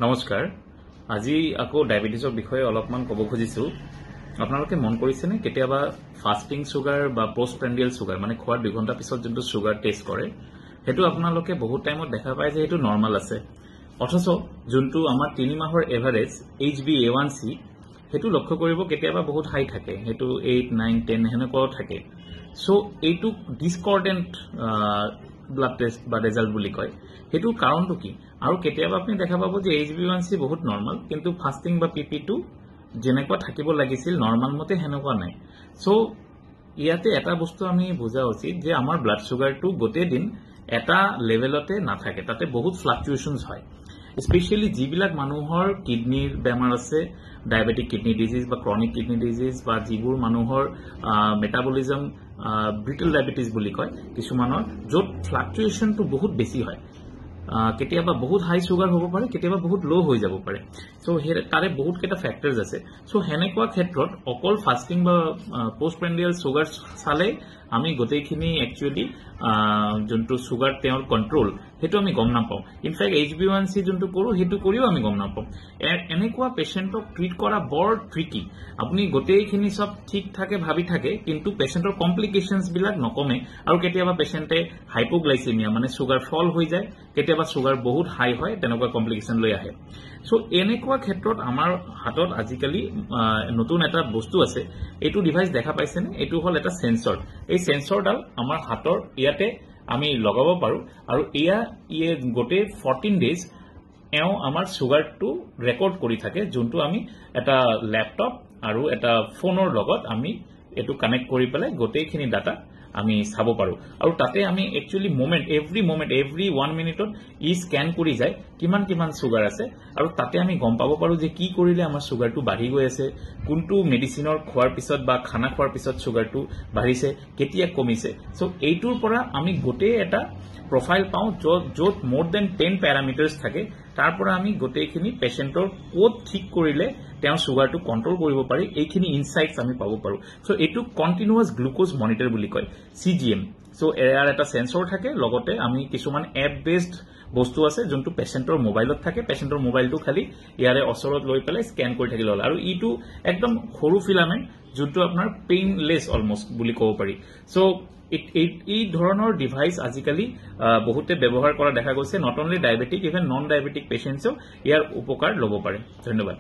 নমস্কাৰ আজি আকৌ ডায়াবেটিছৰ বিষয়ে অলপমান ক'ব খুজিছো আপোনালোকে মন কৰিছেনে কেতিয়াবা ফাস্টিং সুগাৰ বা পোষ্টপ্ৰেন্ডিয়েল সুগাৰ মানে খোৱাৰ 2 ঘণ্টা পিছত যোনটো সুগাৰ টেষ্ট কৰে হেতু আপোনালোকে বহুত টাইমত দেখা পায় যে হেতু নৰমাল আছে অথচ যোনটো আমাৰ 3 মাহৰ এভাৰেজ HbA1c হেতু লক্ষ্য কৰিব কেতিয়াবা বহুত হাই থাকে হেতু 8 9 10 হেনেকুৱাও থাকে সো এইটো ডিসকৰ্ডেন্ট ব্লাড টেষ্ট বা ৰেজাল্ট বুলি কয় হেতু কাৰণটো কি আৰু কেতিয়াবা আপুনি দেখা পাব যে HbA1c বহুত নৰমাল কিন্তু ফাস্টিং বা PP2 যেনেকুৱা থাকিব লাগিছিল নৰমাল মতে হেনেকুৱা নাই সো ইয়াতে এটা বস্তু আমি বুজা উচিত যে আমাৰ ব্লাড সুগাৰটো গোটে দিন এটা লেভেলতে না থাকে তাতে বহুত ফ্লাকচুয়েশনস হয় স্পেশালি যিবিলাক মানুহৰ কিডনিৰ বেমাৰ আছে ডায়াবেটিক কিডনি ডিজিজ বা ক্ৰনিক কিডনি ডিজিজ বা যিবোৰ মানুহৰ মেটাবলিজম ব্ৰিটল ডায়াবেটিস বুলি কয় কিছুমানৰ যত ফ্লাকচুয়েশনটো বহুত বেছি হয় কেতিয়াবা বহুত হাই সুগাৰ হ'ব পাৰে কেতিয়াবা বহুত লো হৈ যাব পাৰে সো তাৰে বহুত কেটা ফ্যাক্টৰস আছে সো হেনেকুৱা ক্ষেত্ৰত অকল ফাস্টিং বা পোষ্টপ্ৰেন্ডিয়েল সুগাৰ চালে আমি গোটেইখিনি একচুয়ালি যোনটো সুগাৰ তেওঁৰ কন্ট্ৰোল হেতু আমি গম নাপাও ইনফ্যাক্ট HbA1c যোনটো কৰো হেতু কৰিও আমি গম নাপাও এনেকুৱা পেশেন্টক ট্ৰিট কৰা বৰ ট্ৰিকি আপুনি গোটেইখিনি সব ঠিক থাকে ভাবি থাকে কিন্তু পেশেন্টৰ কমপ্লিকেশনস বিলাক নকমে আৰু কেতিয়াবা পেশেন্টে হাইপোগ্লাইসেমিয়া মানে সুগাৰ ফল হৈ যায় কেতিয়াবা সুগাৰ বহুত হাই হয় তেনেকুৱা কমপ্লিকেশন লৈ আহে সো এনেকুৱা ক্ষেত্ৰত আমাৰ হাতত আজিকালি নতুন এটা বস্তু আছে এটো ডিভাইস দেখা পাইছেনে এটো হল এটা সেন্সৰ এই সেন্সৰডাল আমাৰ হাতৰ ইয়াতে আমি লগাব পাৰো আৰু ইয়ে গোটে 14 ডেজ এও আমাৰ সুগাৰটো ৰেকৰ্ড কৰি থাকে যোনটো আমি এটা ল্যাপটপ আৰু এটা ফোনৰ লগত আমি এটো কানেক্ট কৰি পেলাই গোটেইখিনি ডাটা আমি চাব পাৰো আৰু তাতে আমি একচুয়ালি এভৰি 1 মিনিটত ই স্ক্যান কৰি যায় কিমান সুগাৰ আছে আৰু তাতে আমি গম পাব পাৰো যে কি কৰিলে আমাৰ সুগাৰটো বাঢ়ি গৈ আছে কোনটো মেডিসিনৰ খোৱাৰ পিছত বা খানা খোৱাৰ পিছত সুগাৰটো বাঢ়িছে কেতিয়া কমিছে সো এইটোৰ পৰা আমি গোটে এটা প্ৰোফাইল পাও যত মোৰ দেন 10 প্যাৰামিটাৰ্স থাকে তাৰ পৰা আমি গোটেইখিনি পেশেন্টৰ কোড ঠিক কৰিলে তেওঁ সুগাৰটো কন্ট্ৰোল কৰিব পাৰি এইখিনি ইনসাইটস আমি পাব পাৰো সো এটো কন্টিনিউয়াস গ্লুকোজ মনিটৰ বুলি কয় CGM সো এয়াৰ এটা সেন্সৰ থাকে লগতে আমি কিছুমান এপ বেসড বস্তু আছে যোনটো পেশেন্টৰ মোবাইলত থাকে পেশেন্টৰ মোবাইলটো খালি ইয়াৰে অসৰত লৈ পেলাই স্ক্যান কৰি থাকিলে হল আৰু ইটো একদম সৰু ফিলামেন্ট যোনটো আপোনাৰ পেইনলেস অলমোস্ট বুলি ক'ব পাৰি সো এই ধৰণৰ ডিভাইস আজিকালি বহুতে ব্যৱহাৰ কৰা দেখা গৈছে not only diabetic even non diabetic পেশেন্টসও ইয়াৰ উপকাৰ লব পাৰে ধন্যবাদ